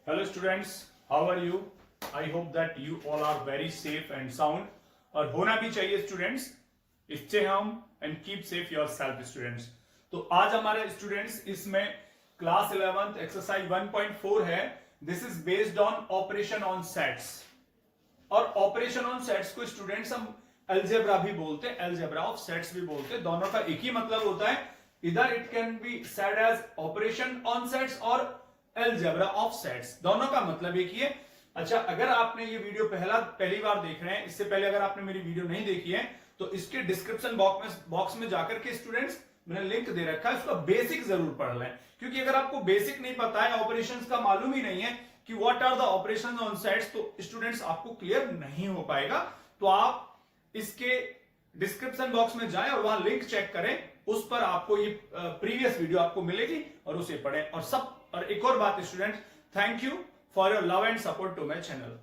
Hello students, how are you? I hope that you all are very safe and sound. और होना भी चाहिए students. Stay home and keep safe yourself students. तो आज हमारे students इसमें क्लास 11th एक्सरसाइज 1.4 है. This is based on operation on sets. और ऑपरेशन ऑन सेट्स को स्टूडेंट्स हम अलजेब्रा भी बोलते हैं, अलजेब्रा ऑफ सेट्स भी बोलते हैं. दोनों का एक ही मतलब होता है. इधर it can be said as operation on sets और अलजेब्रा ऑफ सेट्स. दोनों का मतलब एक ही है. अच्छा, अगर आपने ये वीडियो पहली बार देख रहे हैं, इससे पहले अगर आपने मेरी वीडियो नहीं देखी है तो इसके डिस्क्रिप्शन बॉक्स में जाकर के स्टूडेंट्स मैंने लिंक दे रखा है, उसका बेसिक जरूर पढ़ लें. क्योंकि अगर आपको बेसिक नहीं पता है, ऑपरेशंस का मालूम ही नहीं है कि what are the operations on sets, तो स्टूडेंट्स आपको क्लियर नहीं हो पाएगा. तो आप इसके डिस्क्रिप्शन बॉक्स में जाएं और वहां लिंक चेक करें. उस पर आपको ये प्रीवियस वीडियो आपको मिलेगी और उसे पढ़ें. और एक और बात students, thank you for your love and support to my channel.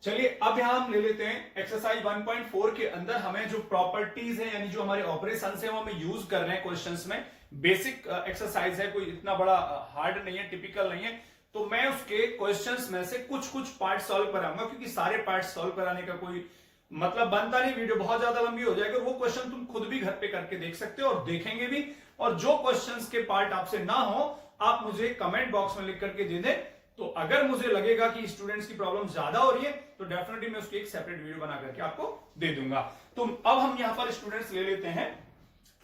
चलिए अब यहां हम ले लेते हैं एक्सरसाइज 1.4 के अंदर हमें जो प्रॉपर्टीज है यानी जो हमारे ऑपरेशंस है वो हमें यूज कर रहे हैं क्वेश्चंस में. बेसिक एक्सरसाइज है, कोई इतना बड़ा हार्ड नहीं है, टिपिकल नहीं है. तो मैं उसके क्वेश्चंस में से कुछ पार्ट सॉल्व कराऊंगा, क्योंकि सारे पार्ट सॉल्व कराने का कोई मतलब बनता नहीं, वीडियो बहुत ज्यादा लंबी हो जाएगी. और वो क्वेश्चन तुम खुद भी घर पे करके देख सकते हो और देखेंगे भी. और जो क्वेश्चंस के पार्ट आपसे ना हो आप मुझे कमेंट बॉक्स में लिख करके दे दें. तो अगर मुझे लगेगा कि स्टूडेंट्स की प्रॉब्लम ज्यादा हो रही है तो डेफिनेटली मैं उसकी एक सेपरेट वीडियो बना करके आपको दे दूंगा. तो अब हम यहां पर स्टूडेंट्स ले लेते हैं.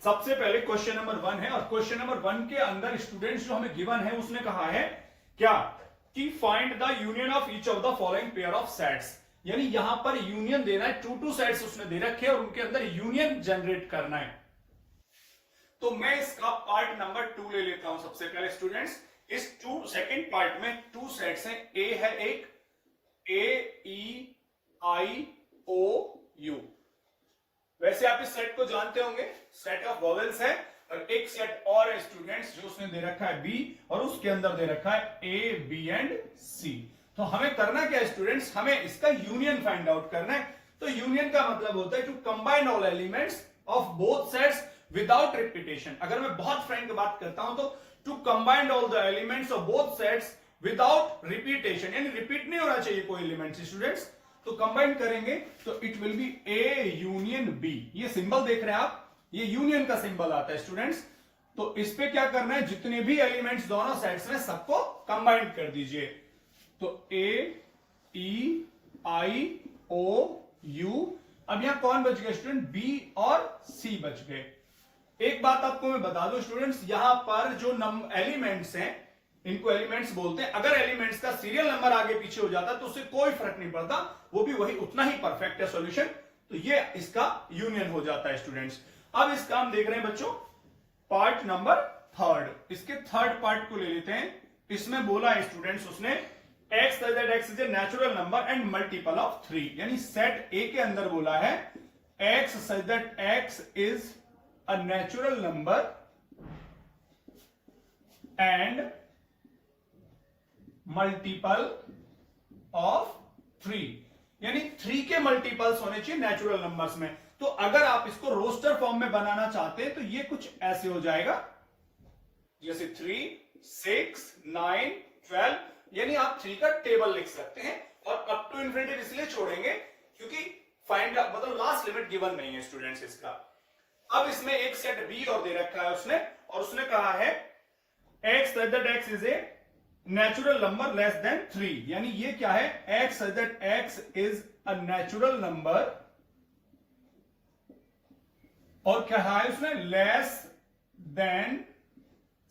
सबसे पहले क्वेश्चन नंबर 1 है और क्वेश्चन नंबर 1 के अंदर स्टूडेंट्स जो हमें गिवन है उसने कहा है क्या कि find the union of each of the following pair of sets. यानी यहां पर यूनियन देना है. टू सेट्स उसने दे रखे और उनके अंदर यूनियन जनरेट करना है. तो मैं इसका पार्ट नंबर 2 ले लेता हूं. सबसे पहले स्टूडेंट्स इस सेकंड पार्ट में 2 सेट्स हैं. ए है एक AEIOU. वैसे आप इस सेट को जानते होंगे, सेट ऑफ वॉवेल्स है. और एक सेट और है स्टूडेंट्स जो उसने दे रखा है B और उसके अंदर दे रखा है A, B एंड C. तो हमें करना क्या है स्टूडेंट्स, हमें इसका यूनियन फाइंड आउट करना है. तो यूनियन का मतलब होता है to combine all elements of both sets without repetition. अगर मैं बहुत फ्रैंक बात करता हूं तो to combine all the elements of both sets without repetition, यानी रिपीट नहीं होना चाहिए कोई एलिमेंट्स स्टूडेंट्स. तो कंबाइन करेंगे तो it will be A union B. ये सिंबल देख रहे हैं आप, ये यूनियन का सिंबल आता है स्टूडेंट्स. तो इस पे क्या करना है, जितने भी एलिमेंट्स दोनों सेट्स में सबको कंबाइन कर दीजिए. तो AEIOU. अब यहां कौन बच गए स्टूडेंट, B और C बच गए. एक बात आपको मैं बता दूं स्टूडेंट्स, यहां पर जो एलिमेंट्स हैं इनको एलिमेंट्स बोलते हैं. अगर एलिमेंट्स का सीरियल नंबर आगे पीछे हो जाता तो उससे कोई फर्क नहीं पड़ता, वो भी वही उतना ही परफेक्ट है सॉल्यूशन. तो ये इसका यूनियन हो जाता है स्टूडेंट्स. अब इसका हम देख रहे हैं बच्चों पार्ट नंबर 3. इसके थर्ड पार्ट को ले लेते हैं. इसमें बोला है स्टूडेंट्स उसने x such that x is a natural number and multiple of 3. यानी सेट A के अंदर बोला है x such that x is a natural number and multiple of 3. यानी 3 के मल्टीपल्स होने चाहिए नेचुरल नंबर्स में. तो अगर आप इसको रोस्टर फॉर्म में बनाना चाहते हैं तो ये कुछ ऐसे हो जाएगा, जैसे 3, 6, 9, 12. यानी आप 3 का टेबल लिख सकते हैं. और अप टू इन्फिनिटी इसलिए छोड़ेंगे क्योंकि फाइंड मतलब लास्ट लिमिट गिवन नहीं है स्टूडेंट्स इसका. अब इसमें एक सेट B और दे रखा है उसने, और उसने कहा है x such that x is a natural number less than 3. यानी ये क्या है, x such that x is a natural number और क्या है उसने लेस देन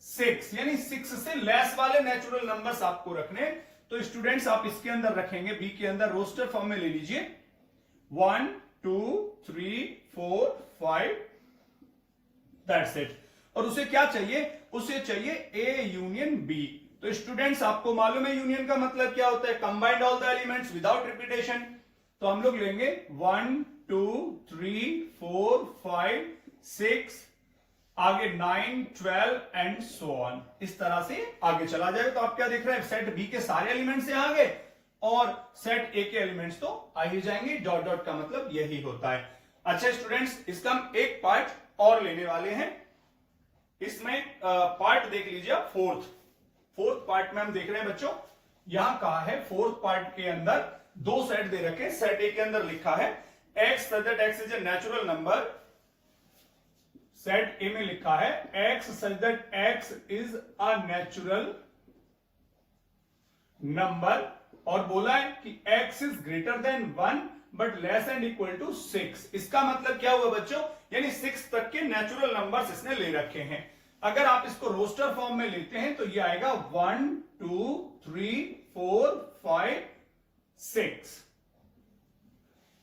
6. यानी 6 से लेस वाले नेचुरल नंबर्स आपको रखने. तो स्टूडेंट्स आप इसके अंदर रखेंगे, B के अंदर रोस्टर फॉर्म में ले लीजिए 1, 2, 3, 4, 5. That's it. और उसे क्या चाहिए, उसे चाहिए A यूनियन B. तो स्टूडेंट्स आपको मालूम है यूनियन का मतलब क्या होता है, combined all the elements without repetition. तो हम लोग लेंगे 1, 2, 3, 4, 5, 6, आगे 9, 12 एंड सो ऑन. इस तरह से आगे चला जाएगा. तो आप क्या देख रहे हैं, सेट B के सारे एलिमेंट्स यहां आ गए और सेट A के एलिमेंट्स तो आ ही जाएंगे. डॉट डॉट का मतलब यही होता है. अच्छा स्टूडेंट्स, इसका हम एक पार्ट और लेने वाले हैं. इसमें पार्ट देख लीजिए आप, फोर्थ पार्ट में हम देख रहे हैं बच्चों यहां कहा है फोर्थ पार्ट के अंदर दो सेट दे रखे। सेट ए के अंदर लिखा है x such that x is a natural number। Set ए में लिखा है x such that x is a natural number और बोला है कि x is greater than 1 but less than equal to 6। इसका मतलब क्या हुआ बच्चों, यानी 6 तक के नेचुरल नंबर्स इसने ले रखे हैं। अगर आप इसको रोस्टर फॉर्म में लेते हैं तो ये आएगा 1 2 3 4 5 6,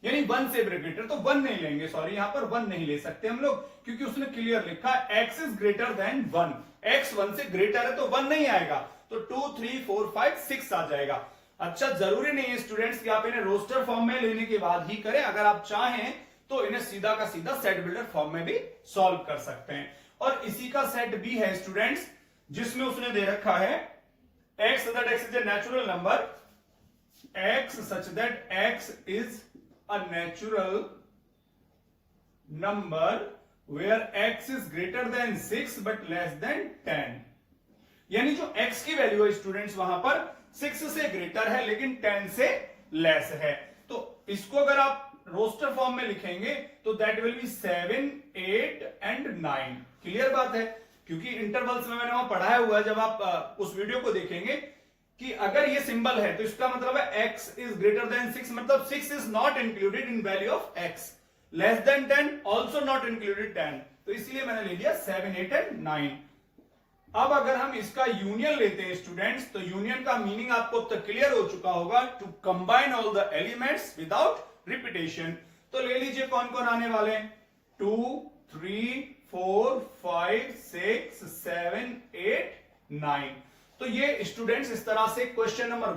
यानी 1 से ग्रेटर। तो 1 नहीं लेंगे, सॉरी यहां पर 1 नहीं ले सकते हम लोग, क्योंकि उसने क्लियर लिखा x is greater then 1। x 1 से ग्रेटर है तो 1 नहीं आएगा, तो 2 3 4 5 6 आ जाएगा। अच्छा, जरूरी नहीं है स्टूडेंट्स कि आप इन्हें रोस्टर फॉर्म में लेने के बाद ही करें। अगर आप चाहें तो इन्हें सीधा का सीधा सेट बिल्डर फॉर्म में भी सॉल्व कर सकते हैं। और इसी का सेट बी है स्टूडेंट्स, जिसमें उसने दे रखा है x that x is a natural number, x such that x is a natural number where x is greater than 6 but less than 10। यानी जो x की वैल्यू है स्टूडेंट्स वहां पर 6 से ग्रेटर है लेकिन 10 से लेस है। तो इसको अगर आप रोस्टर फॉर्म में लिखेंगे तो that will be 7 8 and 9। Clear बात है, क्योंकि इंटरवल्स में मैंने वहां पढ़ाया हुआ है, जब आप उस वीडियो को देखेंगे कि अगर ये सिंबल है तो इसका मतलब है x इज ग्रेटर देन 6, मतलब 6 is not included in value of x, less than 10 also not included 10, तो इसलिए मैंने ले लिया 7 8 एंड 9। अब अगर हम इसका यूनियन लेते हैं स्टूडेंट्स, तो यूनियन का मीनिंग आपको अब तक क्लियर हो चुका होगा, to combine all the elements without repetition. तो ले लीजिए कौन कौन आने वाले हैं, 2 3 4 5 6 7 8 9। तो ये स्टूडेंट्स इस तरह से क्वेश्चन नंबर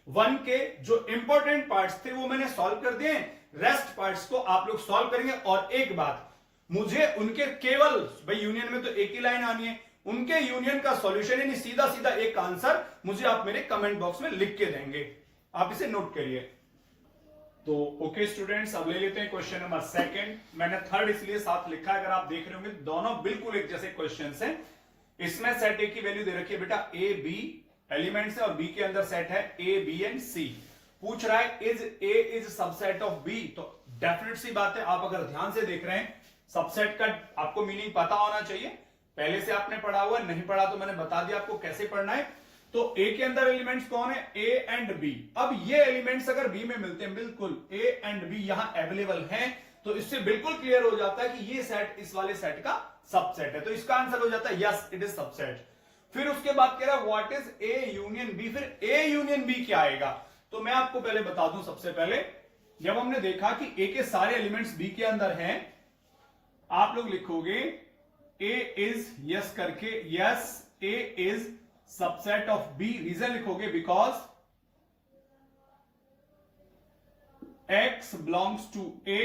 1 के जो इंपॉर्टेंट पार्ट्स थे वो मैंने सॉल्व कर दिए। रेस्ट पार्ट्स को आप लोग सॉल्व करेंगे। और एक बात, मुझे उनके केवल भाई यूनियन में तो एक ही लाइन आनी है, उनके यूनियन का सॉल्यूशन यानी सीधा सीधा एक आंसर मुझे आप मेरे कमेंट बॉक्स में लिख के देंगे, आप इसे नोट करिए। तो ओके स्टूडेंट्स, अब ले लेते हैं क्वेश्चन नंबर 2। मैंने 3rd इसलिए साथ लिखा है, अगर आप देख रहे होंगे दोनों बिल्कुल एक जैसे क्वेश्चंस हैं। इसमें सेट ए की वैल्यू दे रखी है बेटा ए बी एलिमेंट्स है, और बी के अंदर सेट है ए बी एंड सी। पूछ रहा है is A is subset of B. तो डेफिनेट सी बात है, आप अगर ध्यान से देख रहे हैं सबसेट का आपको मीनिंग पता होना चाहिए, पहले से आपने पढ़ा हुआ, नहीं पढ़ा तो मैंने बता दिया आपको कैसे पढ़ना है। तो ए के अंदर एलिमेंट्स कौन है, ए एंड बी। अब ये एलिमेंट्स अगर बी में मिलते हैं, बिल्कुल ए एंड बी यहां अवेलेबल हैं, तो इससे बिल्कुल क्लियर हो जाता है कि ये सेट इस वाले सेट का सबसेट है। तो इसका आंसर हो जाता है यस इट इज सबसेट। फिर उसके बाद कह रहा है what is A union B. फिर ए यूनियन बी क्या आएगा, तो मैं आपको पहले बता दूं। सबसे पहले जब हमने देखा कि ए के सारे एलिमेंट्स बी के अंदर हैं, आप लोग लिखोगे ए इज यस करके, yes A is subset of B. Reason लिखोगे because x belongs to A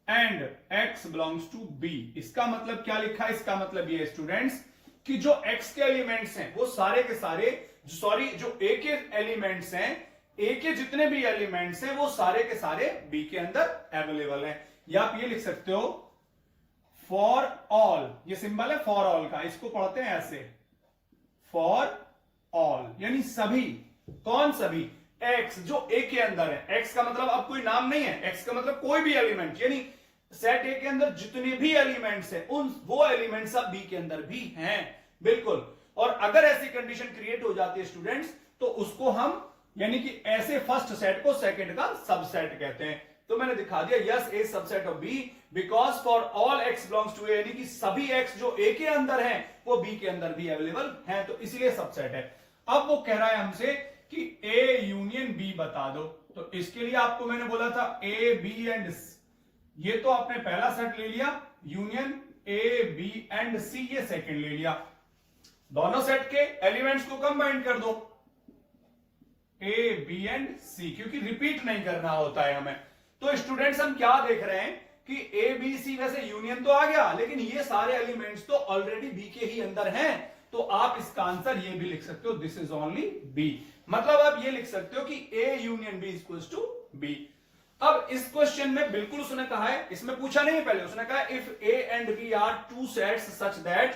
and x belongs to b। इसका मतलब क्या लिखा है, इसका मतलब ये स्टूडेंट्स कि जो x के एलिमेंट्स हैं वो सारे के सारे, सॉरी जो a के एलिमेंट्स हैं, a के जितने भी एलिमेंट्स हैं वो सारे के सारे b के अंदर अवेलेबल हैं। या आप ये लिख सकते हो फॉर ऑल, ये सिंबल है फॉर ऑल का, इसको पढ़ते हैं ऐसे फॉर ऑल, यानी सभी। कौन सभी, x जो a के अंदर है। x का मतलब अब कोई नाम नहीं है, x का मतलब कोई भी एलिमेंट, यानी सेट a के अंदर जितने भी एलिमेंट्स हैं उन वो एलिमेंट्स अब b के अंदर भी हैं, बिल्कुल। और अगर ऐसी कंडीशन क्रिएट हो जाती है स्टूडेंट्स, तो उसको हम यानी कि ऐसे फर्स्ट सेट को सेकंड का सबसेट कहते हैं। तो मैंने दिखा दिया yes A subset of B because for all x belongs to A, यानी कि सभी एक्स जो ए के अंदर हैं वो बी के अंदर भी अवेलेबल हैं, तो इसलिए सबसेट है। अब वो कह रहा है हमसे कि ए यूनियन बी बता दो। तो इसके लिए आपको मैंने बोला था ए बी एंड, ये तो आपने पहला सेट ले लिया, यूनियन ए बी एंड सी ये सेकंड ले लिया। दोनों सेट के एलिमेंट्स को कंबाइन कर दो, ए बी एंड सी, क्योंकि रिपीट नहीं करना होता है हमें। तो स्टूडेंट्स हम क्या देख रहे हैं कि ए बी सी वैसे यूनियन तो आ गया, लेकिन ये सारे एलिमेंट्स तो ऑलरेडी बी के ही अंदर हैं, तो आप इसका आंसर ये भी लिख सकते हो दिस इज ओनली बी। मतलब आप ये लिख सकते हो कि A union B equals to B. अब इस क्वेश्चन में बिल्कुल उसने कहा है, इसमें पूछा नहीं है पहले, उसने कहा if A and B are two sets such that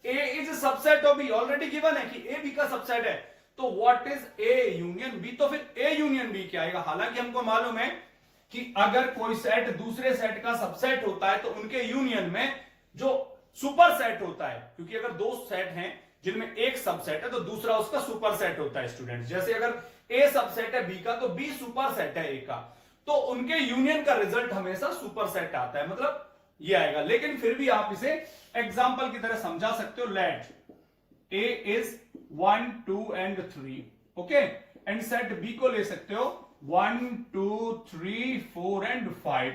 A is subset of B, already given है कि ए बी का सबसेट है। तो what is A union B? तो फिर ए यूनियन बी क्या आएगा? हालांकि हमको मालूम है कि अगर कोई सेट दूसरे सेट का सबसेट होता है तो उनके यूनियन में जो सुपर सेट होता है, क्योंकि अगर दो सेट हैं जिनमें एक सबसेट है तो दूसरा उसका सुपर सेट होता है स्टूडेंट्स। जैसे अगर ए सबसेट है बी का तो बी सुपर सेट है ए का, तो उनके यूनियन का रिजल्ट हमेशा सुपर सेट आता है, मतलब ये आएगा। लेकिन फिर भी आप इसे एग्जांपल की तरह समझा सकते हो। Let A is 1 2 and 3, okay, and set B को ले सकते हो 1 2 3 4 एंड 5।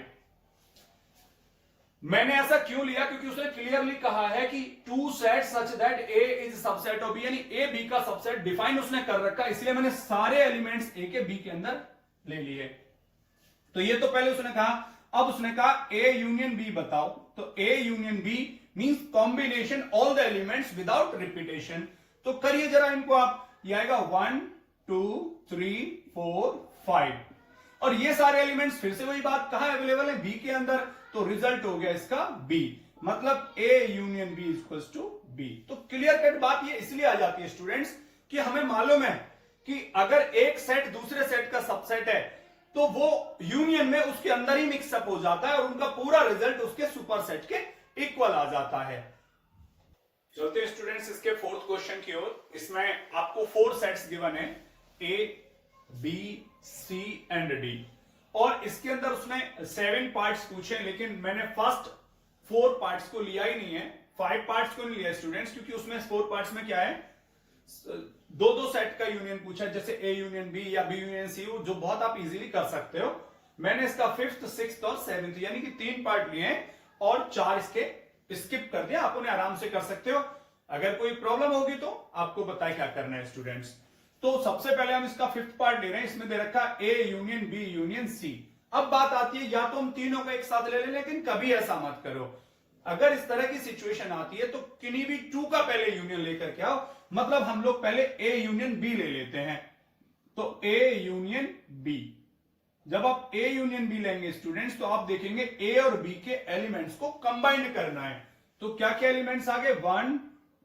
मैंने ऐसा क्यों लिया? क्योंकि उसने क्लियरली कहा है कि two set such that A is subset of B, यानी ए बी का सबसेट डिफाइन उसने कर रखा, इसलिए मैंने सारे एलिमेंट्स ए के बी के अंदर ले लिए। तो ये तो पहले उसने कहा। अब उसने कहा ए यूनियन बी बताओ, तो A union B means combination all the elements without repetition. तो करिए जरा इनको आप, ये आएगा 1 2 3 4 5, और ये सारे एलिमेंट्स फिर से वही बात, कहां अवेलेबल है? बी के अंदर, तो रिजल्ट हो गया इसका बी, मतलब A union B equals to B. तो क्लियर कट बात ये इसलिए आ जाती है स्टूडेंट्स कि हमें मालूम है कि अगर एक सेट दूसरे सेट का सबसेट है तो वो यूनियन में उसके अंदर ही मिक्सअप हो जाता है और उनका पूरा रिजल्ट उसके सुपर सेट के इक्वल आ जाता है। चलते स्टूडेंट्स इसके फोर्थ क्वेश्चन की ओर। इसमें आपको 4 सेट्स गिवन है, A B C and D, और इसके अंदर उसने 7 पार्ट्स पूछे, लेकिन मैंने फर्स्ट 4 पार्ट्स को लिया ही नहीं है, 5 पार्ट्स को नहीं लिया स्टूडेंट्स, क्योंकि उसमें 4 पार्ट्स में क्या है, दो सेट का यूनियन पूछा, जैसे ए यूनियन बी या बी यूनियन सी, जो बहुत आप इजीली कर सकते हो। मैंने इसका 5th 6th और 7th यानी कि 3 पार्ट लिए हैं और 4 इसके स्किप कर दिया। आप उन्हें आराम से कर सकते हो। अगर कोई प्रॉब्लम होगी तो आपको बताए क्या करना है स्टूडेंट्स। तो सबसे पहले हम इसका 5th पार्ट ले रहे हैं। इसमें दे रखा A union B union C. अब बात आती है, या तो हम तीनों को एक साथ ले लें, लेकिन कभी ऐसा मत करो। अगर इस तरह की सिचुएशन आती है तो किन्हीं भी 2 का पहले यूनियन लेकर के आओ, मतलब हम लोग पहले ए यूनियन बी ले लेते हैं। तो ए यूनियन बी, जब आप ए यूनियन बी लेंगे स्टूडेंट्स तो आप देखेंगे ए और बी के एलिमेंट्स को कंबाइन करना है। तो क्या क्या एलिमेंट्स आ गए, 1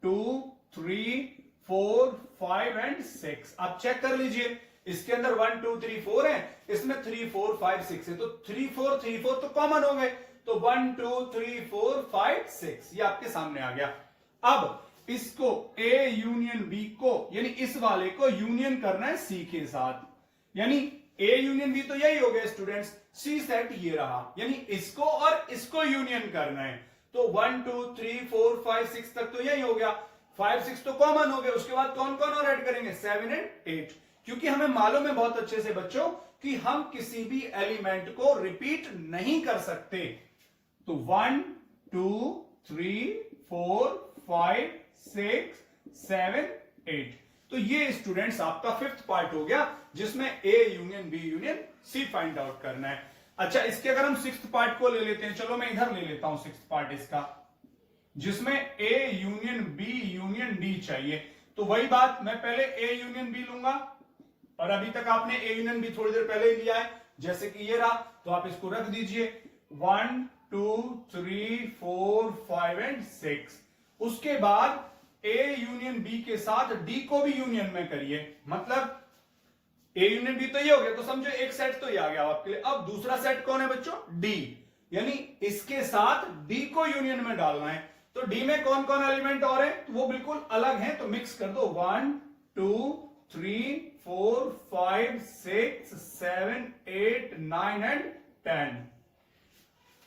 2 3 4 5 एंड 6। आप चेक कर लीजिए, इसके अंदर 1 2 3 4 है, इसमें 3 4 5 6 है, तो 3 4 तो कॉमन हो गए, तो 1 2 3 4 5 6 ये आपके सामने आ गया। अब इसको ए यूनियन बी को, यानी इस वाले को यूनियन करना है सी के साथ, यानी ए यूनियन बी तो यही हो गया स्टूडेंट्स, सी सेट ये रहा, यानी इसको और इसको यूनियन करना है। तो 1 2 3 4 5 6 तक तो यही हो गया, 5 6 तो कॉमन हो गए। उसके बाद कौन कौन और ऐड करेंगे, 7 एंड 8, क्योंकि हमें मालूम है बहुत अच्छे से बच्चों कि हम किसी भी एलिमेंट को रिपीट नहीं कर सकते। तो 1 2 3 4 5 6 7 8, तो ये स्टूडेंट्स आपका 5th पार्ट हो गया, जिसमें A union B union C find out करना है। अच्छा, इसके अगर हम 6th पार्ट को ले लेते हैं, चलो मैं इधर ले लेता हूं 6th पार्ट इसका, जिसमें A union B union D चाहिए। तो वही बात, मैं पहले ए यूनियन बी लूंगा, और अभी तक आपने ए यूनियन बी थोड़ी देर पहले ही लिया है, जैसे कि ये रहा, तो आप इसको रख दीजिए 1 2 3 4 5 एंड 6। उसके बाद ए यूनियन बी के साथ डी को भी यूनियन में करिए, मतलब ए यूनियन बी तो ये हो गया, तो समझो एक सेट तो ये आ गया आपके लिए। अब दूसरा सेट कौन है बच्चों, डी, यानी इसके साथ डी को यूनियन में डालना है। तो डी में कौन कौन एलिमेंट और है, तो वो बिल्कुल अलग है, तो मिक्स कर दो 1 2 3 4 5 6 7 8 9 एंड 10।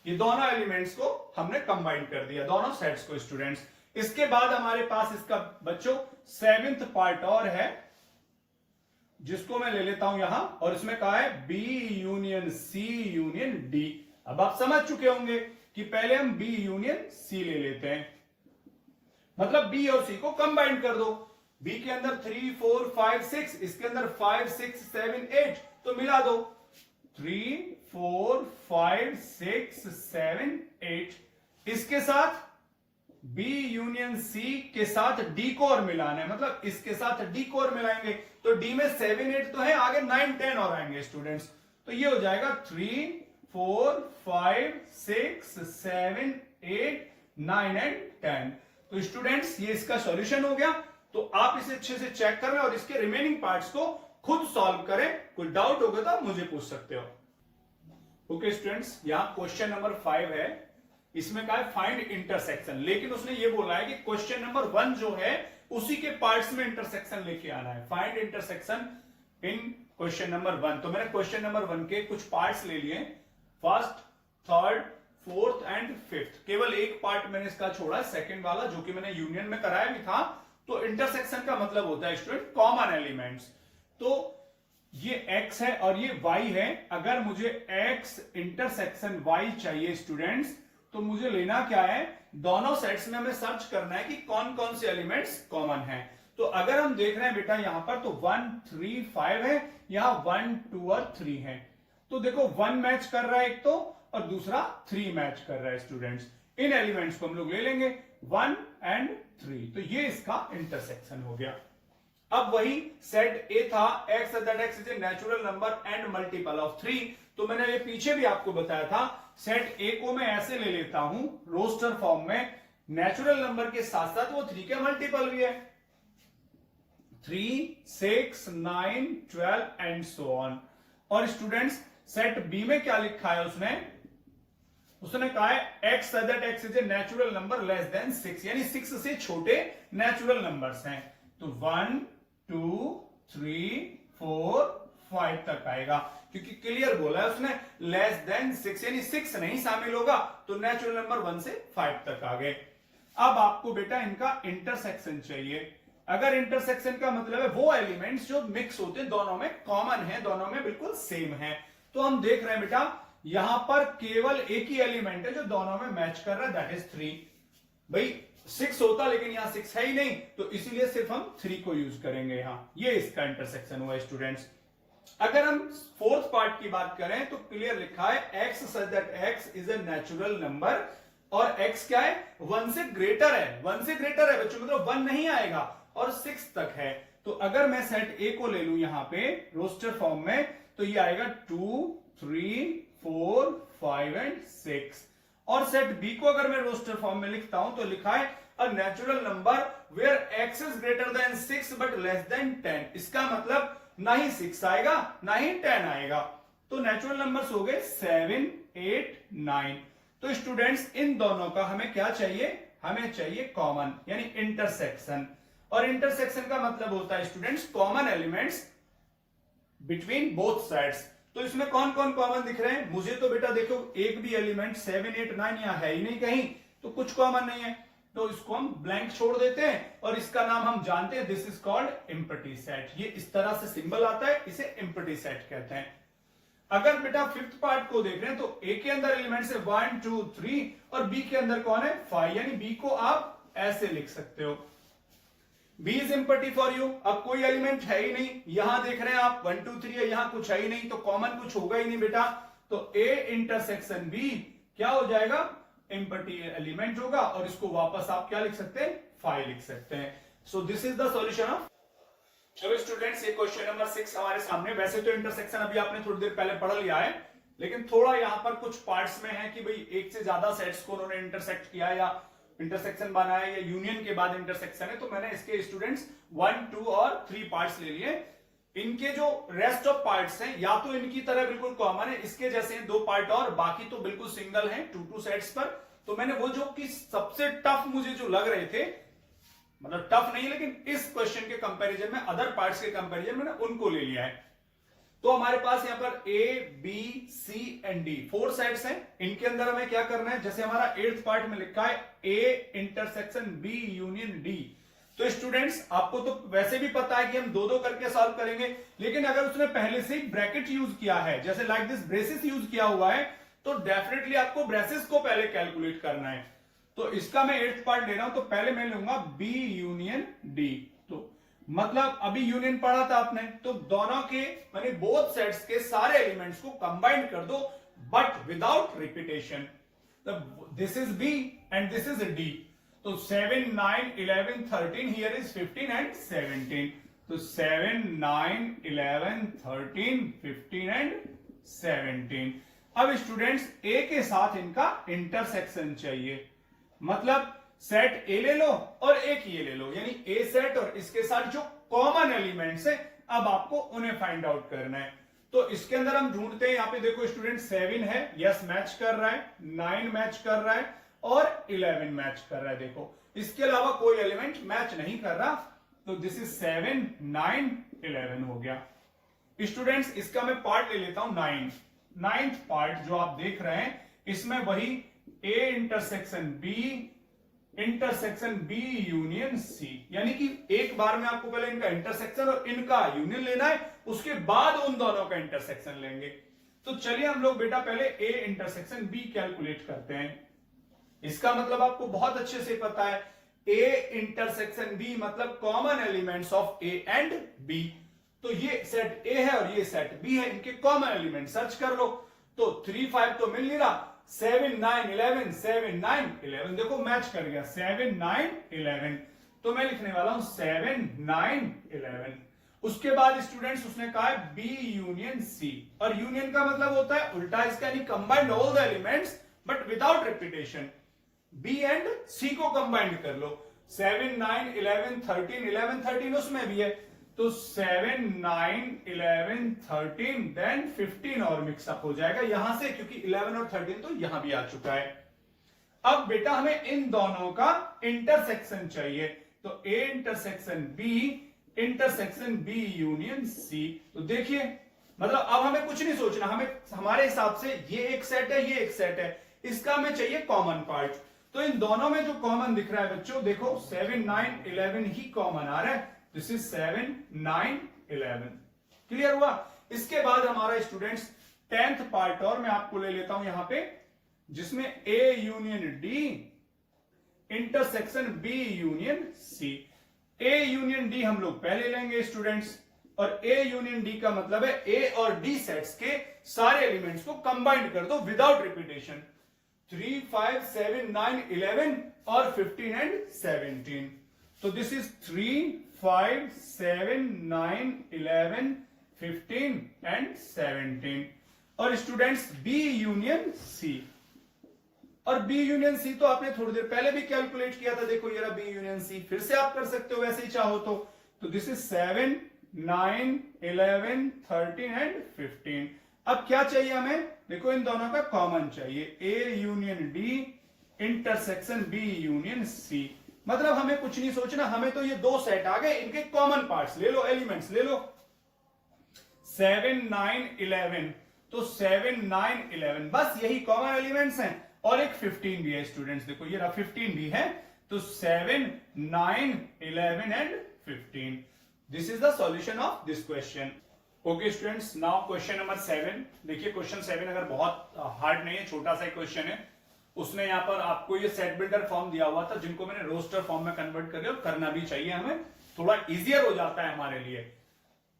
ये दोनों एलिमेंट्स को हमने कंबाइन कर दिया, दोनों सेट्स को स्टूडेंट्स। इसके बाद हमारे पास इसका बच्चों 7th पार्ट और है, जिसको मैं ले लेता हूं यहां, और इसमें कहा है B union C union D. अब आप समझ चुके होंगे कि पहले हम बी यूनियन सी ले लेते हैं, मतलब बी और सी को कंबाइन कर दो। बी के अंदर 3 4 5 6, इसके अंदर 5 6 7 8, तो मिला दो 3 4 5 6 7 8। इसके साथ बी यूनियन सी के साथ डी को और मिलाना है, मतलब इसके साथ डी को और मिलाएंगे, तो डी में 7 8 तो है, आगे 9 10 और आएंगे स्टूडेंट्स। तो ये हो जाएगा 3 4 5 6 7 8 9 एंड 10। तो स्टूडेंट्स ये इसका सॉल्यूशन हो गया। तो आप इसे अच्छे से चेक करें और इसके रिमेनिंग पार्ट्स को खुद सॉल्व करें। कोई डाउट होगा तो आप मुझे पूछ सकते हो। ओके स्टूडेंट्स, यहां क्वेश्चन नंबर 5 है, इसमें कहा है फाइंड इंटरसेक्शन, लेकिन उसने ये बोला है कि क्वेश्चन नंबर 1 जो है उसी के पार्ट्स में इंटरसेक्शन लेके आना है। फाइंड इंटरसेक्शन इन क्वेश्चन नंबर 1। तो मैंने क्वेश्चन नंबर 1 के कुछ पार्ट्स ले लिए, first, third, fourth and fifth. केवल एक पार्ट मैंने इसका छोड़ा, सेकंड वाला, जो कि मैंने यूनियन में कराया भी था। तो इंटरसेक्शन का मतलब होता है स्टूडेंट कॉमन एलिमेंट्स। तो ये x है और ये y है। अगर मुझे x इंटरसेक्शन y चाहिए स्टूडेंट्स, तो मुझे लेना क्या है, दोनों सेट्स में हमें सर्च करना है कि कौन कौन से एलिमेंट्स कॉमन हैं। तो अगर हम देख रहे हैं बेटा यहां पर, तो 1 3 5 है, यहां 1 2 और 3 है। तो देखो 1 मैच कर रहा है एक तो, और दूसरा 3 मैच कर रहा है स्टूडेंट्स। इन एलिमेंट्स को हम लोग ले लेंगे 1 एंड 3। तो ये इसका इंटरसेक्शन हो गया। अब वही सेट ए था, x that x is a natural number and multiple of 3। तो मैंने ये पीछे भी आपको बताया था, सेट ए को मैं ऐसे ले लेता हूं रोस्टर फॉर्म में, नेचुरल नंबर के साथ साथ वो 3 के मल्टीपल भी है, 3 6 9 12 एंड सो ऑन। और स्टूडेंट्स सेट बी में क्या लिखा है उसने कहा है x that x is a natural number less than 6, यानी 6 से छोटे नेचुरल नंबर्स हैं। तो 1 2 3 4 5 तक आएगा, क्योंकि क्लियर बोला है उसने लेस देन 6, यानी 6 नहीं शामिल होगा, तो नेचुरल नंबर 1 से 5 तक आ गए। अब आपको बेटा इनका इंटरसेक्शन चाहिए। अगर इंटरसेक्शन का मतलब है वो एलिमेंट्स जो मिक्स होते हैं, दोनों में कॉमन है, दोनों में बिल्कुल सेम है। तो हम देख रहे हैं बेटा यहां पर केवल एक ही एलिमेंट है जो दोनों में मैच कर रहा है, दैट इज 3। भाई 6 होता लेकिन यहां 6 है ही नहीं, तो इसीलिए सिर्फ हम 3 को यूज करेंगे यहां। ये इसका इंटरसेक्शन हुआ स्टूडेंट्स। अगर हम फोर्थ पार्ट की बात करें तो क्लियर लिखा है x such that x is a natural number, और x क्या है, 1 से ग्रेटर है। 1 से ग्रेटर है बच्चों, मतलब 1 नहीं आएगा, और 6 तक है। तो अगर मैं सेट ए को ले लूं यहां पे रोस्टर फॉर्म में, तो ये आएगा 2 3 4 5 एंड 6। और सेट बी को अगर मैं रोस्टर फॉर्म में लिखता हूं तो लिखा है a natural number where x is greater than 6 but less than 10। इसका मतलब ना ही 6 आएगा ना ही 10 आएगा। तो नेचुरल नंबर्स हो गए 7 8 9। तो स्टूडेंट्स इन दोनों का हमें क्या चाहिए, हमें चाहिए कॉमन, यानी इंटरसेक्शन। और इंटरसेक्शन का मतलब होता है students common elements between both sides. तो इसमें कौन कौन कॉमन दिख रहे हैं, मुझे तो बेटा देखो एक भी एलिमेंट 7 8 9 यहां है ही नहीं कहीं, तो कुछ कॉमन नहीं है। तो इसको हम ब्लैंक छोड़ देते हैं, और इसका नाम हम जानते हैं, this is called empty set. ये इस तरह से सिंबल आता है, इसे एम्प्टी सेट कहते हैं। अगर बेटा फिफ्थ पार्ट को देख रहे हैं तो ए के अंदर एलिमेंट्स है 1 2 3, और बी के अंदर कौन है 5, यानी बी को आप ऐसे लिख सकते हो, B is empty for you. अब कोई एलिमेंट है ही नहीं, यहां देख रहे हैं आप 1 2 3 है, यहां कुछ है ही नहीं, तो कॉमन कुछ होगा ही नहीं बेटा। तो ए इंटरसेक्शन बी क्या हो जाएगा, एम्प्टी एलिमेंट होगा, और इसको वापस आप क्या लिख सकते हैं, 5 लिख सकते हैं। So this is the solution of. चलो स्टूडेंट्स ये क्वेश्चन नंबर 6 हमारे सामने। वैसे तो इंटरसेक्शन अभी आपने थोड़ी देर पहले पढ़ लिया है, लेकिन थोड़ा यहां पर कुछ पार्ट्स में है कि भाई एक से ज्यादा सेट्स को उन्होंने इंटरसेक्ट किया या इंटरसेक्शन बनाया, या यूनियन के बाद इंटरसेक्शन है। तो मैंने इसके स्टूडेंट्स 1 2 और 3 पार्ट्स ले लिए। इनके जो रेस्ट ऑफ पार्ट्स हैं या तो इनकी तरह बिल्कुल कॉमन है, इसके जैसे हैं 2 पार्ट, और बाकी तो बिल्कुल सिंगल हैं 2 सेट्स पर। तो मैंने वो जो कि सबसे टफ मुझे जो लग रहे थे, मतलब टफ नहीं लेकिन इस क्वेश्चन के कंपैरिजन में, अदर पार्ट्स के कंपैरिजन में उनको ले लिया है। तो हमारे पास यहां पर A B C and D 4 sets हैं। इनके अंदर हमें क्या करना है, जैसे हमारा 8th पार्ट में लिखा है A intersection B union D. तो स्टूडेंट्स आपको तो वैसे भी पता है कि हम 2 2 करके सॉल्व करेंगे, लेकिन अगर उसने पहले से ही ब्रैकेट यूज किया है, जैसे लाइक दिस ब्रेसेस यूज किया हुआ है, तो डेफिनेटली आपको ब्रेसेस को पहले कैलकुलेट करना है। तो इसका मैं 8th पार्ट ले रहा हूं, तो पहले मैं लूंगा बी यूनियन डी। तो मतलब अभी यूनियन पढ़ा था आपने, तो दोनों के यानी बोथ सेट्स के सारे एलिमेंट्स को कंबाइन कर दो, but without repetition. This is B and this is D. तो 7 9 11 13 हियर इज 15 एंड 17। तो 7 9 11 13 15 एंड 17। अब स्टूडेंट्स ए के साथ इनका इंटरसेक्शन चाहिए, मतलब सेट ए ले लो और एक ये ले लो, यानी ए सेट और इसके साथ जो कॉमन एलिमेंट्स है अब आपको उन्हें फाइंड आउट करना है। तो इसके अंदर हम ढूंढते हैं, यहां पे देखो स्टूडेंट 7 है, यस मैच कर रहा है, 9 मैच कर रहा है और 11 मैच कर रहा है। देखो इसके अलावा कोई एलिमेंट मैच नहीं कर रहा, तो दिस इज 7 9 11 हो गया। स्टूडेंट्स इसका मैं पार्ट ले लेता हूं 9th पार्ट जो आप देख रहे हैं, इसमें वही A intersection B union C, यानी कि एक बार में आपको पहले इनका इंटरसेक्शन और इनका यूनियन लेना है, उसके बाद उन दोनों का इंटरसेक्शन लेंगे। तो चलिए हम लोग बेटा पहले ए इंटरसेक्शन बी कैलकुलेट करते हैं। इसका मतलब आपको बहुत अच्छे से पता है, ए इंटरसेक्शन बी मतलब common elements of A and B. तो ये सेट ए है और ये सेट बी है, इनके कॉमन एलिमेंट सर्च कर लो। तो 3 5 तो मिल नहीं रहा, 7 9 11 7 9 11 देखो मैच कर गया, 7 9 11। तो मैं लिखने वाला हूं 7 9 11। उसके बाद स्टूडेंट्स उसने कहा है बी यूनियन सी, और यूनियन का मतलब होता है उल्टा इसका, यानी combined all the elements but without repetition. B and C को कंबाइंड कर लो, 7 9 11 13 11 13 उसमें भी है, तो 7 9 11 13 देन 15 और मिक्सअप हो जाएगा यहां से, क्योंकि 11 और 13 तो यहां भी आ चुका है। अब बेटा हमें इन दोनों का इंटरसेक्शन चाहिए, तो A intersection B union C. तो देखिए मतलब अब हमें कुछ नहीं सोचना, हमें हमारे हिसाब से ये एक सेट है, ये एक सेट है, इसका हमें चाहिए कॉमन पार्ट। तो इन दोनों में जो कॉमन दिख रहा है बच्चों, देखो 7 9 11 ही कॉमन आ रहा है, दिस इज 7 9 11। क्लियर हुआ? इसके बाद हमारा स्टूडेंट्स 10th पार्ट और मैं आपको ले लेता हूं यहां पे, जिसमें A union D intersection B union C. A union D हम लोग पहले लेंगे स्टूडेंट्स, और ए यूनियन डी का मतलब है ए और डी सेट्स के सारे एलिमेंट्स को कंबाइंड कर दो विदाउट रिपीटेशन। 3 5 7 9 11 और 15 एंड 17। तो दिस इज 3 5 7 9 11 15 एंड 17। और स्टूडेंट्स बी यूनियन सी, और बी यूनियन सी तो आपने थोड़ी देर पहले भी कैलकुलेट किया था, देखो ये रहा बी यूनियन सी, फिर से आप कर सकते हो वैसे ही चाहो तो दिस इज 7 9 11 13 एंड 15। अब क्या चाहिए हमें, देखो इन दोनों का कॉमन चाहिए, A union D intersection B union C. मतलब हमें कुछ नहीं सोचना, हमें तो ये दो सेट आ गए, इनके कॉमन पार्ट्स ले लो, एलिमेंट्स ले लो। 7 9 11, तो 7 9 11 बस यही कॉमन एलिमेंट्स हैं, और एक 15 भी है स्टूडेंट्स, देखो ये रहा 15 भी है, तो 7 9 11 and 15। This is the solution of this question. Okay students, now question number 7। देखिए क्वेश्चन 7 अगर बहुत हार्ड नहीं है, छोटा सा क्वेश्चन है। उसने यहां पर आपको ये सेट बिल्डर फॉर्म दिया हुआ था, जिनको मैंने रोस्टर फॉर्म में कन्वर्ट कर दिया, और करना भी चाहिए हमें, थोड़ा इजियर हो जाता है हमारे लिए।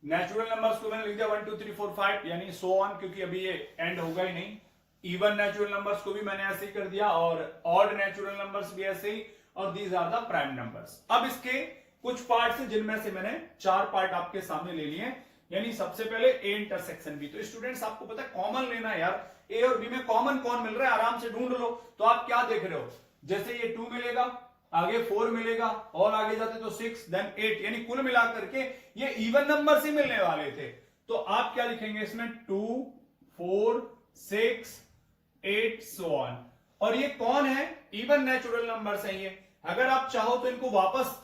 नेचुरल नंबर्स को मैंने लिख दिया 1 2 3 4 5 यानी सो ऑन, क्योंकि अभी ये एंड होगा ही नहीं। इवन नेचुरल नंबर्स को भी मैंने ऐसे ही कर दिया, और ऑड नेचुरल नंबर्स भी ऐसे ही, और these are the prime numbers. अब इसके कुछ पार्ट्स हैं जिनमें से मैंने 4 पार्ट आपके सामने ले लिए, यानी सबसे पहले ए इंटरसेक्शन बी। तो स्टूडेंट्स आपको पता है कॉमन लेना है यार, ए और बी में कॉमन कौन मिल रहा है आराम से ढूंढ लो। तो आप क्या देख रहे हो, जैसे ये 2 मिलेगा, आगे 4 मिलेगा, और आगे जाते तो 6 देन 8, यानी कुल मिलाकर के ये इवन नंबर से मिलने वाले थे। तो आप क्या लिखेंगे इसमें, 2 4 6 8 सो ऑन। और ये कौन है, इवन नेचुरल नंबर्स हैं ये। अगर आप चाहो तो इनको वापस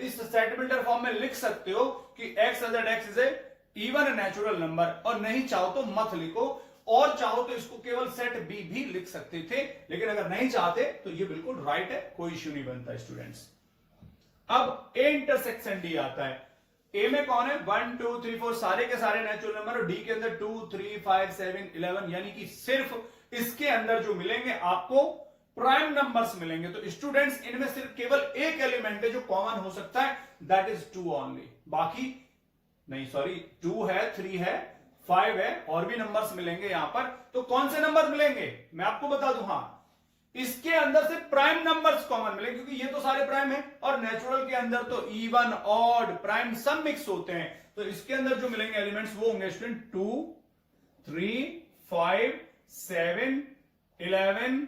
इस सेट बिल्डर फॉर्म में लिख सकते हो कि x is a even natural number, और नहीं चाहो तो मत लिखो, और चाहो तो इसको केवल सेट बी भी लिख सकते थे, लेकिन अगर नहीं चाहते तो ये बिल्कुल राइट है, कोई इश्यू नहीं बनता स्टूडेंट्स। अब ए इंटरसेक्शन डी आता है। ए में कौन है, 1 2 3 4 सारे के सारे नेचुरल नंबर, और डी के अंदर 2 3 5 7 11, यानी कि सिर्फ इसके अंदर जो मिलेंगे आपको प्राइम नंबर्स मिलेंगे। तो स्टूडेंट्स इनमें सिर्फ केवल एक एलिमेंट है जो कॉमन हो सकता है, दैट इज 2 ओनली। बाकी नहीं, सॉरी 2 है, 3 है, 5 है, और भी नंबर्स मिलेंगे यहां पर। तो कौन से नंबर मिलेंगे मैं आपको बता दूं, हाँ इसके अंदर से प्राइम नंबर्स कॉमन मिलेंगे, क्योंकि ये तो सारे प्राइम है, और नेचुरल के अंदर तो इवन ऑड प्राइम सब मिक्स होते हैं। तो इसके अंदर जो मिलेंगे एलिमेंट्स वो होंगे स्टूडेंट 2 3 5 7 11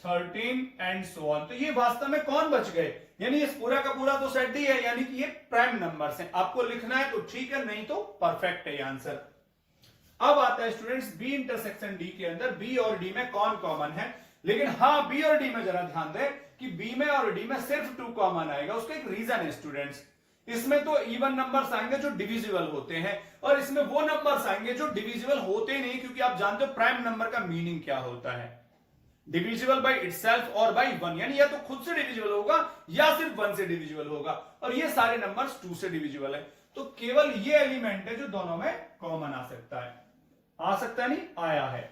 13 एंड सो ऑन। तो ये वास्तव में कौन बच गए, यानी इस पूरा का पूरा तो सेट डी है, यानी कि ये प्राइम नंबर्स हैं। आपको लिखना है तो ठीक है, नहीं तो परफेक्ट है ये आंसर। अब आता है स्टूडेंट्स बी इंटरसेक्शन डी के अंदर बी और डी में कौन कॉमन है। लेकिन हाँ, बी और डी में जरा ध्यान दें कि बी में और डी में सिर्फ 2 कॉमन आएगा। उसका एक रीजन है स्टूडेंट्स, इसमें तो इवन नंबर्स आएंगे जो डिविजिबल होते हैं, और इसमें वो नंबर्स आएंगे जो डिविजिबल होते नहीं, क्योंकि आप जानते हो प्राइम नंबर का मीनिंग क्या होता है, डिविजिबल बाय इटसेल्फ और बाय 1, यानी या तो खुद से डिविजिबल होगा या सिर्फ 1 से डिविजिबल होगा, और ये सारे नंबर्स 2 से डिविजिबल है। तो केवल ये एलिमेंट है जो दोनों में कॉमन आ सकता है। आ सकता नहीं, आया है।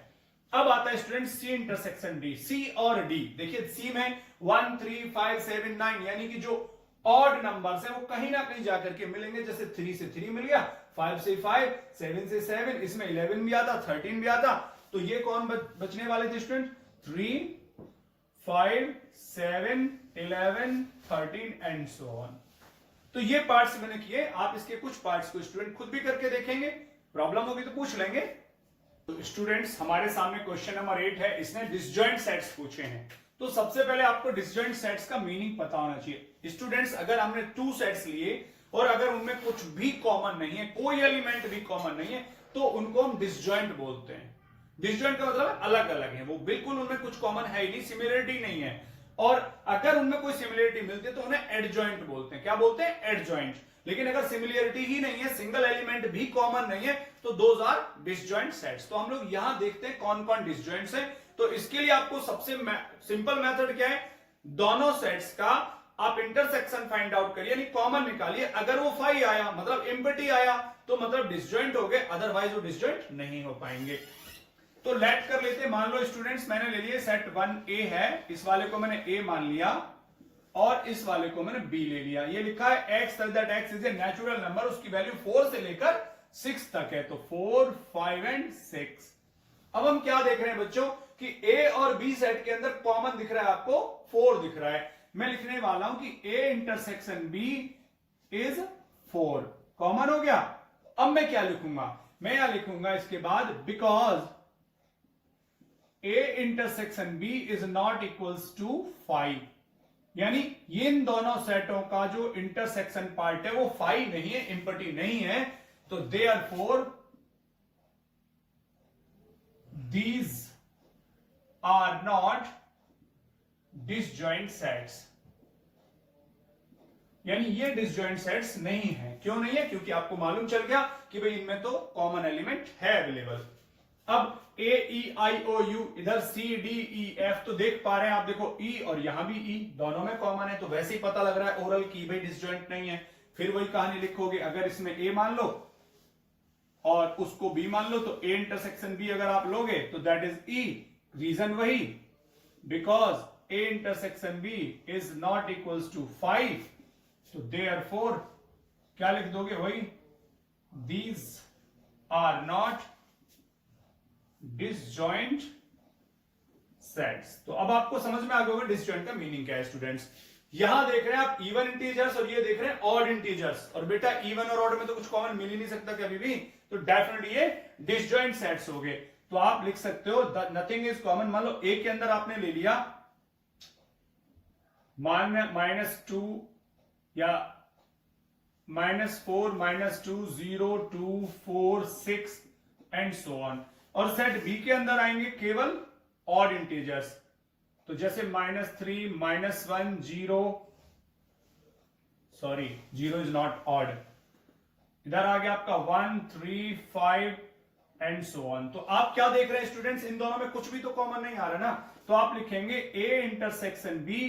अब आता है स्टूडेंट सी इंटरसेक्शन डी। सी और डी, देखिए सी में 1 3 5 7 9, यानी कि जो ऑड नंबर्स हैं वो कहीं ना कहीं जाकर के मिलेंगे। जैसे 3 से 3 मिल गया, 5 से 5, 7 से 7, इसमें 11 भी आता, 13 भी आता। तो ये कौन बचने वाले थे स्टूडेंट, 3 5 7 11 13 एंड सो ऑन। तो ये पार्ट्स मैंने किए, आप इसके कुछ पार्ट्स को स्टूडेंट खुद भी करके देखेंगे, प्रॉब्लम होगी तो पूछ लेंगे। तो स्टूडेंट्स हमारे सामने क्वेश्चन नंबर 8 है, इसने डिसजॉइंट सेट्स पूछे हैं। तो सबसे पहले आपको डिसजॉइंट सेट्स का मीनिंग पता होना चाहिए। स्टूडेंट्स अगर हमने 2 सेट्स लिए और अगर उनमें कुछ भी कॉमन नहीं है, कोई एलिमेंट भी कॉमन नहीं है, तो उनको हम डिसजॉइंट बोलते हैं। डिसजॉइंट का मतलब अलग अलग है, वो बिल्कुल उनमें कुछ कॉमन है ही नहीं, सिमिलरिटी नहीं है। और अगर उनमें कोई सिमिलरिटी मिलती है तो उन्हें एडजॉइंट बोलते हैं। क्या बोलते हैं, एडजॉइंट। लेकिन अगर सिमिलरिटी ही नहीं है, सिंगल एलिमेंट भी कॉमन नहीं है, तो दोज आर डिसजॉइंट सेट्स। तो हम लोग यहां देखते हैं कौन कौन डिसजॉइंट्स है। तो इसके लिए आपको सबसे सिंपल मेथड क्या है, दोनों सेट्स का आप इंटरसेक्शन फाइंड आउट करिए, यानी कॉमन निकालिए। अगर वो 5 आया मतलब एम्प्टी आया तो मतलब डिसजॉइंट हो गए, अदरवाइज वो डिसजॉइंट नहीं हो पाएंगे। तो लेट कर लेते हैं, मान लो स्टूडेंट्स मैंने ले लिए सेट 1A है, इस वाले को मैंने A मान लिया और इस वाले को मैंने B ले लिया। ये लिखा है x such that x is a natural number, उसकी वैल्यू 4 से लेकर 6 तक है, तो 4 5 एंड 6। अब हम क्या देख रहे हैं बच्चों कि A और B सेट के अंदर कॉमन दिख रहा है, आपको 4 दिख रहा है। मैं लिखने वाला हूं कि A intersection B is 4, common हो गया। अब मैं क्या लिखूंगा, मैं यहां लिखूंगा इसके बाद because A intersection B is not equals to 5, यानी ये इन दोनों सेटों का जो इंटरसेक्शन पार्ट है वो 5 नहीं है, एम्प्टी नहीं है। तो therefore these are not disjoint sets, यानी ये डिसजॉइंट सेट्स नहीं है। क्यों नहीं है, क्योंकि आपको मालूम चल गया कि भाई इनमें तो कॉमन एलिमेंट है अवेलेबल। अब A E I O U, इधर C D E F, तो देख पा रहे हैं आप, देखो E और यहां भी E दोनों में कॉमन है, तो वैसे ही पता लग रहा है ओरल की भाई डिसजॉइंट नहीं है। फिर वही कहानी लिखोगे, अगर इसमें A मान लो और उसको B मान लो, तो A इंटरसेक्शन B अगर आप लोगे तो दैट इज E। रीजन वही, because A intersection B is not equals to 5, तो देयरफॉर क्या लिख दोगे, वही these are not disjoint sets. तो अब आपको समझ में आ गया होगा डिसजॉइंट का मीनिंग क्या है स्टूडेंट्स। यहां देख रहे हैं आप इवन इंटीजर्स और ये देख रहे हैं ऑड इंटीजर्स, और बेटा इवन और ऑड में तो कुछ कॉमन मिल ही नहीं सकता कभी भी, तो डेफिनेटली ये डिसजॉइंट सेट्स हो गए। तो आप लिख सकते हो नथिंग इज कॉमन। मान लो ए के अंदर आपने ले लिया -2 या -4 -2 0 2 4 6 एंड सो ऑन, और सेट बी के अंदर आएंगे केवल ऑड इंटीजर्स, तो जैसे -3 -1 0, सॉरी 0 इज नॉट ऑड, इधर आ गया आपका 1 3 5 एंड सो ऑन। तो आप क्या देख रहे हैं स्टूडेंट्स, इन दोनों में कुछ भी तो कॉमन नहीं आ रहा ना, तो आप लिखेंगे A intersection B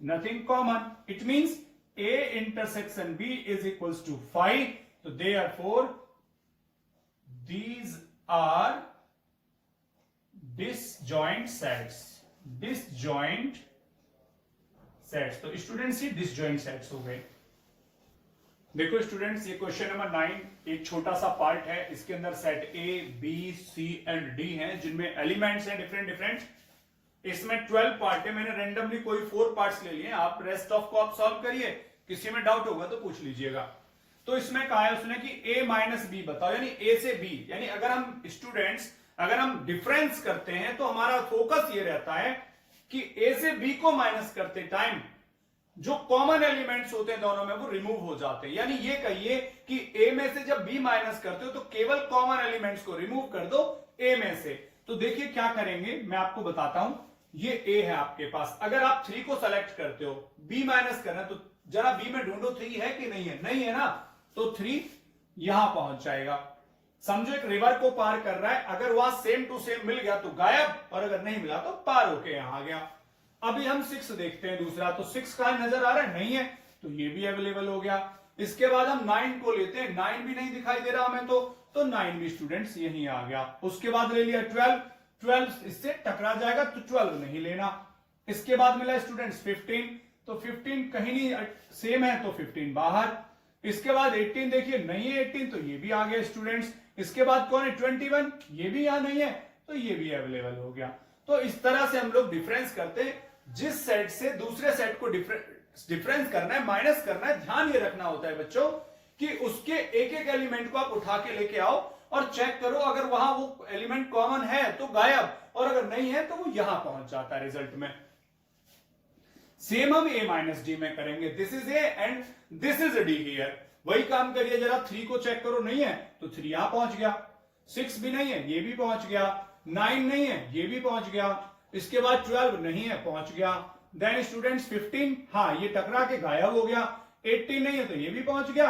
nothing common, it means A intersection B is equals to 5, तो therefore these are disjoint sets, disjoint sets। तो स्टूडेंट्स ये डिसजॉइंट सेट्स हो गए। देखो स्टूडेंट्स, ये क्वेश्चन नंबर 9 एक छोटा सा पार्ट है, इसके अंदर set A B C and D हैं जिनमें एलिमेंट्स हैं डिफरेंट। इसमें 12 पार्ट है, मैंने रेंडमली कोई 4 पार्ट्स ले लिए, आप रेस्ट ऑफ को आप सॉल्व करिए, किसी में डाउट होगा तो पूछ लीजिएगा। तो इसमें कहा है उसने कि A माइनस B बताओ, यानी A से B, यानी अगर हम स्टूडेंट्स अगर हम डिफरेंस करते हैं तो हमारा फोकस ये रहता है कि ए से बी को माइनस करते टाइम जो कॉमन एलिमेंट्स होते हैं दोनों में वो रिमूव हो जाते हैं। यानी ये कहिए कि ए में से जब बी माइनस करते हो तो केवल कॉमन एलिमेंट्स को रिमूव कर दो ए में से। तो देखिए क्या करेंगे, मैं आपको बताता हूं। ये ए है आपके पास, अगर आप 3 को सेलेक्ट करते हो, बी माइनस करना, तो जरा बी में ढूंढो 3 है कि नहीं है, नहीं है ना, तो 3 यहां पहुंच जाएगा। समझो एक रिवर को पार कर रहा है, अगर वहां सेम टू सेम मिल गया तो गायब, और अगर नहीं मिला तो पार होके यहां आ गया। अभी हम 6 देखते हैं दूसरा, तो 6 कहां नजर आ रहा है, नहीं है, तो ये भी अवेलेबल हो गया। इसके बाद हम 9 को लेते हैं, 9 भी नहीं दिखाई दे रहा हमें, तो 9 भी स्टूडेंट्स यहीं आ गया। उसके बाद ले लिया 12, 12 इससे टकरा जाएगा तो 12 नहीं लेना। इसके बाद मिला स्टूडेंट्स 15, तो 15 कहीं नहीं सेम है तो 15 बाहर। इसके बाद 18 देखिए नहीं है 18, तो ये भी आ गया स्टूडेंट्स। इसके बाद कौन है 21, ये भी यहां नहीं है, तो ये भी अवेलेबल हो गया। तो इस तरह से हम लोग डिफरेंस करते हैं, जिस सेट से दूसरे सेट को डिफरेंस करना है, माइनस करना है। ध्यान ये रखना होता है बच्चों कि उसके एक एक एलिमेंट को आप उठा के लेके आओ और चेक करो, अगर वहां वो एलिमेंट कॉमन है तो गायब, और अगर नहीं है तो वो यहां पहुंच जाता है रिजल्ट में। सेम हम a माइनस डी में करेंगे, this is A and this is D here. वही काम करिए, जरा 3 को चेक करो, नहीं है तो 3 यहां पहुंच गया। 6 भी नहीं है, ये भी पहुंच गया। 9 नहीं है, ये भी पहुंच गया। इसके बाद 12 नहीं है, पहुंच गया। देन स्टूडेंट्स 15, हाँ ये टकरा के गायब हो गया। 18 नहीं है तो ये भी पहुंच गया।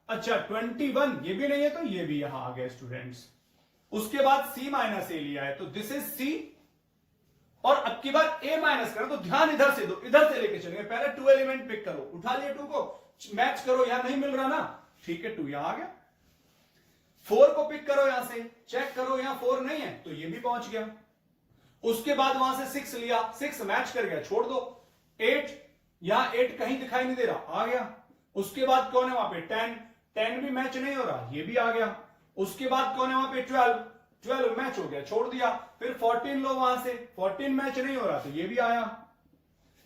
अच्छा 21 ये भी नहीं है तो ये भी यहां आ गया स्टूडेंट्स। उसके बाद c माइनस ए लिया है, तो दिस इज c, और अब की बार a माइनस करो, तो ध्यान इधर से दो, इधर से लेके चलेंगे। पहले 2 एलिमेंट पिक करो, उठा लिए 2 को, मैच करो, यहां नहीं मिल रहा ना, ठीक है 2 यहां आ गया। 4 को पिक करो, यहां से चेक करो, यहां 4 नहीं है तो ये भी पहुंच गया। उसके बाद वहां से 6 लिया, 6 मैच कर गया, छोड़ दो। 8, यहां 8 कहीं दिखाई नहीं दे रहा, आ गया। उसके बाद कौन है वहां पे 10, 10 भी मैच नहीं हो रहा, ये भी आ गया। उसके बाद कौन है वहां पे 12, 12 मैच हो गया, छोड़ दिया। फिर 14 लो वहां से, 14 मैच नहीं हो रहा तो ये भी आया।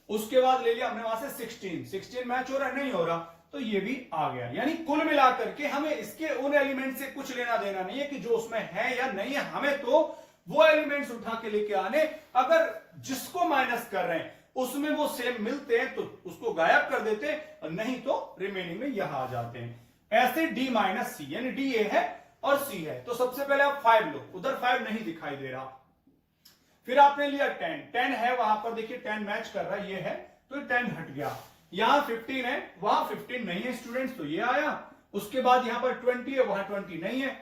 उसके बाद ले लिया हमने वहां से 16, 16 मैच हो रहा है, नहीं हो रहा तो ये भी आ गया। यानी कुल मिलाकर के हमें इसके उन एलिमेंट से कुछ लेना देना नहीं है कि जो उसमें है या नहीं है, हमें तो वो एलिमेंट्स उठा के लेके आने, अगर जिसको माइनस कर रहे हैं उसमें वो सेम मिलते हैं तो उसको गायब कर देते हैं, और नहीं तो रिमेनिंग में यहां आ जाते हैं। ऐसे d माइनस सी, यानी d ए है और c है। तो सबसे पहले आप 5 लो, उधर 5 नहीं दिखाई दे रहा। फिर आपने लिया 10, 10 है वहां पर, देखिए 10 मैच कर रहा है, ये है तो 10 हट गया। यहां 15 है, वहां 15 नहीं है स्टूडेंट्स, तो ये आया। उसके बाद यहां पर 20 है, वहां 20 नहीं है,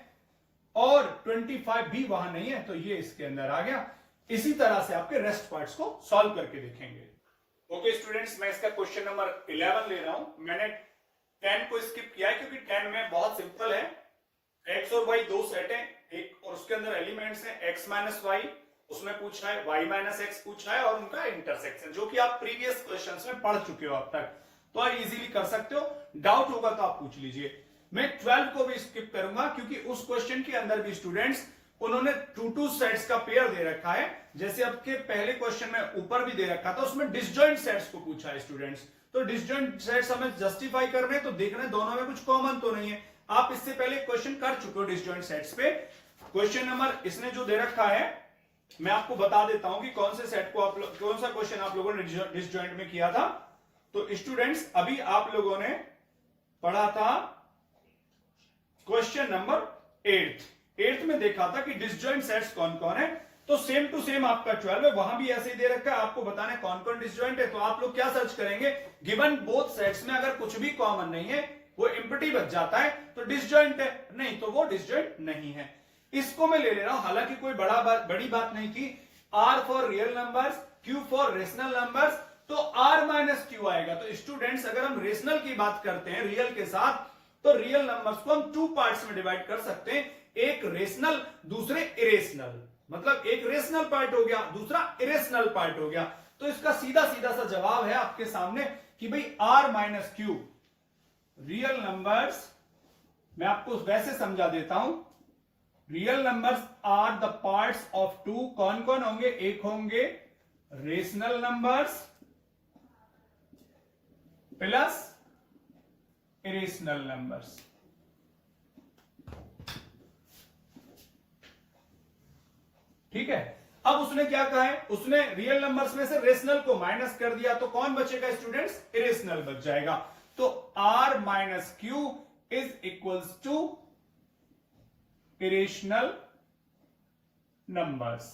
और 25 भी वहां नहीं है, तो ये इसके अंदर आ गया। इसी तरह से आपके रेस्ट पार्ट्स को सॉल्व करके देखेंगे। ओके स्टूडेंट्स, मैं इसका क्वेश्चन नंबर 11 ले रहा हूं। मैंने 10 को स्किप किया है क्योंकि 10 में बहुत सिंपल है, x और y दो सेट है, एक और उसके अंदर एलिमेंट्स हैं x माइनस वाई, उसमें पूछना है y माइनस एक्स पूछना है, और उनका इंटरसेक्शन, जो कि आप प्रीवियस क्वेश्चंस में पढ़ चुके हो अब तक, तो आप इजीली कर सकते हो। डाउट होगा तो आप पूछ लीजिए। मैं 12 को भी स्किप करूंगा क्योंकि उस क्वेश्चन के अंदर भी स्टूडेंट्स उन्होंने 2 सेट्स का पेयर दे रखा है, जैसे आपके पहले क्वेश्चन में ऊपर भी दे रखा था, उसमें डिसजॉइंट सेट्स को पूछा है स्टूडेंट्स। तो डिसजॉइंट सेट्स हमें जस्टिफाई करने, तो देखना है दोनों में कुछ कॉमन तो नहीं है। आप इससे पहले क्वेश्चन कर चुके हो डिसजॉइंट सेट्स पे। क्वेश्चन नंबर इसने जो दे रखा है, मैं आपको बता देता हूं कि कौन से सेट को कौन सा क्वेश्चन आप लोगों ने डिसजॉइंट में किया था। तो स्टूडेंट्स अभी आप लोगों ने पढ़ा था क्वेश्चन नंबर 8 में देखा था कि डिसजॉइंट सेट्स कौन कौन है। तो सेम टू सेम आपका 12 है, वहां भी ऐसे ही दे रखा है, आपको बताना है कौन कौन डिसजॉइंट है। तो आप लोग क्या सर्च करेंगे, गिवन बोथ सेट्स में अगर कुछ भी कॉमन नहीं है, वो एम्प्टी बच जाता है, तो डिसजॉइंट है, नहीं तो वो डिसजॉइंट नहीं है। इसको मैं ले रहा हूं, हालांकि कोई बड़ी बात नहीं थी। R for real numbers, Q for rational numbers, तो R माइनस क्यू आएगा। तो स्टूडेंट्स अगर हम रेशनल की बात करते हैं रियल के साथ, तो रियल नंबर्स को हम 2 पार्ट्स में डिवाइड कर सकते हैं, एक रेशनल, दूसरे इरेशनल। मतलब एक रेशनल पार्ट हो गया, दूसरा इरेशनल पार्ट हो गया। तो इसका सीधा सीधा सा जवाब है आपके सामने कि भाई R minus Q real numbers, मैं आपको वैसे समझा देता हूं, real numbers are the parts of 2, कौन कौन होंगे, एक होंगे rational numbers plus irrational numbers. ठीक है, अब उसने क्या कहा है, उसने रियल नंबर्स में से रेशनल को माइनस कर दिया, तो कौन बचेगा स्टूडेंट्स, इरेशनल बच जाएगा। तो r minus Q is equals to irrational numbers.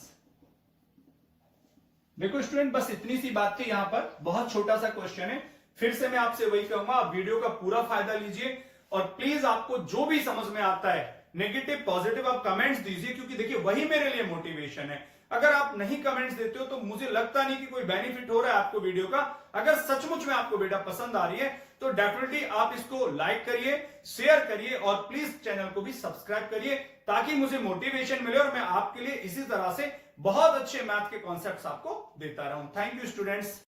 देखो स्टूडेंट, बस इतनी सी बात थी, यहां पर बहुत छोटा सा क्वेश्चन है। फिर से मैं आपसे वही कहूंगा, आप वीडियो का पूरा फायदा लीजिए और प्लीज आपको जो भी समझ में आता है, नेगेटिव पॉजिटिव, आप कमेंट्स दीजिए, क्योंकि देखिए वही मेरे लिए मोटिवेशन है। अगर आप नहीं कमेंट्स देते हो तो मुझे लगता नहीं कि कोई बेनिफिट हो रहा है आपको वीडियो का। अगर सचमुच में आपको वीडियो पसंद आ रही है तो डेफिनेटली आप इसको लाइक करिए, शेयर करिए और प्लीज चैनल को भी सब्सक्राइब करिए, ताकि मुझे मोटिवेशन मिले और मैं आपके लिए इसी तरह से बहुत अच्छे मैथ के कॉन्सेप्ट्स आपको देता रहूं। Thank you students.